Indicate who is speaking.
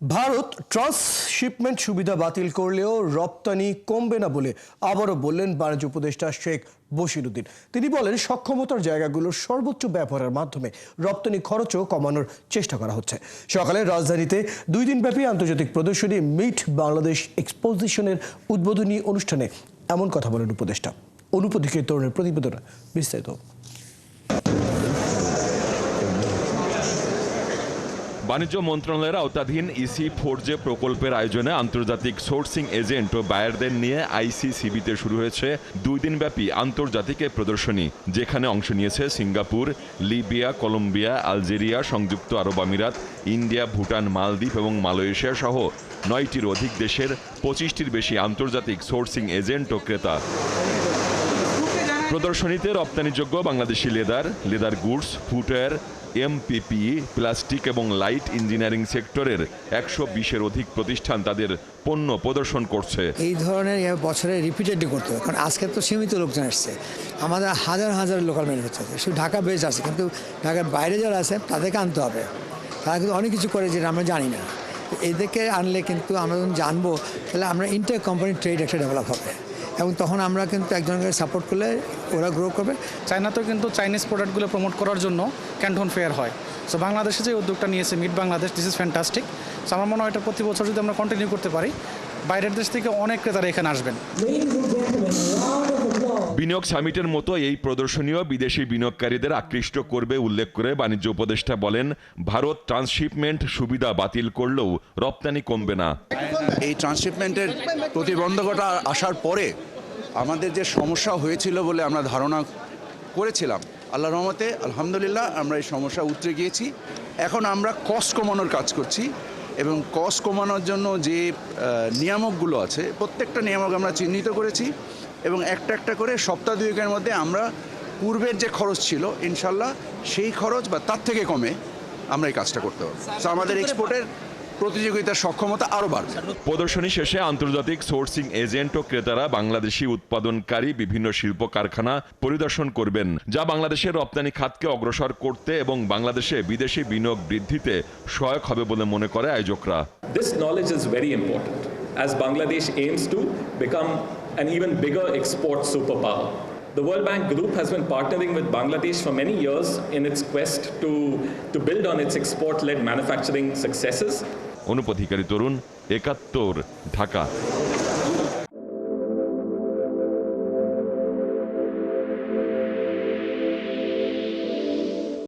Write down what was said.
Speaker 1: Bharat transshipment সুবিধা বাতিল করলেও রপ্তানি কমবে না বলে আবারও বললেন বাণিজ্য উপদেষ্টা শেখ বশিরউদ্দিন। তিনি বলেন, সক্ষমতার জায়গাগুলোর সর্বোচ্চ ব্যবহারের মাধ্যমে রপ্তানি খরচও কমানোর চেষ্টা করা হচ্ছে। সকালে রাজধানীতে 2 দিনব্যাপী আন্তর্জাতিক প্রদর্শনী মিট বাংলাদেশ এক্সপোজিশনের উদ্বোধনী অনুষ্ঠানে এমন কথা বলেন উপদেষ্টা। অনুপধিকের তরুণের প্রতিবেদন বিস্তারিত।
Speaker 2: বাণিজ্য মন্ত্রণালয়ের আওতাধীন EC4J প্রকল্পের আয়োজনে আন্তর্জাতিক সোর্সিং এজেন্ট ও বায়ারদের নিয়ে ICCB-তে শুরু হয়েছে 2 দিনব্যাপী আন্তর্জাতিক প্রদর্শনী, যেখানে অংশ নিয়েছে সিঙ্গাপুর, লিবিয়া, কলম্বিয়া, আলজেরিয়া, সংযুক্ত আরব আমিরাত, ইন্ডিয়া, ভুটান, মালদ্বীপ এবং মালয়েশিয়া সহ 9টির অধিক দেশের 25টির বেশি আন্তর্জাতিক সোর্সিং এজেন্ট ও ক্রেতা। প্রদর্শনীতে রপ্তানিযোগ্য Bangladeshi leather goods, footwear, MPPE, plastic এবং লাইট ইঞ্জিনিয়ারিং সেক্টরের 120-এর অধিক প্রতিষ্ঠান তাদের পণ্য প্রদর্শন করছে।
Speaker 3: এই ধরনের বছরে রিপিটেডলি করতে হবে, কারণ আজকে তো সীমিত লোকজন আসছে। আমাদের হাজার হাজার লোকাল ম্যানুফ্যাকচার শুধু ঢাকা বেস আছে, কিন্তু ঢাকার বাইরে যারা আছে তাদেরকে আনতে হবে। তারা কিন্তু অনেক কিছু করে যেটা আমরা জানি না। এদেরকে আনলে কিন্তু আমরা যখন জানবো, তাহলে আমরা ইন্টার কোম্পানি ট্রেড একটা ডেভেলপ হবে, এবং তখন আমরা কিন্তু একজনকে সাপোর্ট করলে ওরা গ্রো করবে।
Speaker 4: চায়নাতেও কিন্তু চাইনিজ প্রোডাক্টগুলো প্রমোট করার জন্য ক্যান্টন ফেয়ার হয়। সো বাংলাদেশে যে উদ্যোগটা নিয়েছে meet Bangladesh, this is fantastic. So আমার মনে হয় এটা প্রতি বছর যদি আমরা কন্টিনিউ করতে পারি, বাইরের দেশ থেকে অনেক ক্রেতারা এখানে আসবেন।
Speaker 2: বিনিয়োগ সামিটের মতো এই প্রদর্শনীও বিদেশি বিনিয়োগকারীদের আকৃষ্ট করবে উল্লেখ করে বাণিজ্য উপদেষ্টা বলেন, ভারত ট্রান্সশিপমেন্ট সুবিধা বাতিল করলেও রপ্তানি কমবে না।
Speaker 5: এই ট্রান্সশিপমেন্টের প্রতিবন্ধকতা আসার পরে আমাদের যে সমস্যা হয়েছিল বলে আমরা ধারণা করেছিলাম, আল্লাহর রহমতে আলহামদুলিল্লাহ আমরা এই সমস্যা উতরে গিয়েছি। এখন আমরা কস্ট কমানোর কাজ করছি, এবং কস্ট কমানোর জন্য যে নিয়ামকগুলো আছে প্রত্যেকটা নিয়ামক আমরা চিহ্নিত করেছি, এবং একটা একটা করে সপ্তাহ 2-এর মধ্যে আমরা পূর্বের যে খরচ ছিল ইনশাল্লাহ সেই খরচ বা তার থেকে কমে আমরা এই কাজটা করতে পারবো। তো আমাদের এক্সপোর্টের প্রতিযোগিতার সক্ষমতা আরও বাড়বে।
Speaker 2: প্রদর্শনী শেষে আন্তর্জাতিক সোর্সিং এজেন্ট ও ক্রেতারা বাংলাদেশি উৎপাদনকারী বিভিন্ন শিল্প কারখানা পরিদর্শন করবেন, যা বাংলাদেশের রপ্তানি খাতকে অগ্রসর করতে এবং বাংলাদেশে বিদেশি বিনিয়োগ বৃদ্ধিতে সহায়ক হবে বলে মনে করে আয়োজকরা।
Speaker 6: This knowledge is very important as Bangladesh aims to become an even bigger export superpower. The World Bank Group has been partnering with Bangladesh for many years in its quest to build on its export-led manufacturing successes.
Speaker 2: অনুপধিকারী Tarun, 71, Dhaka.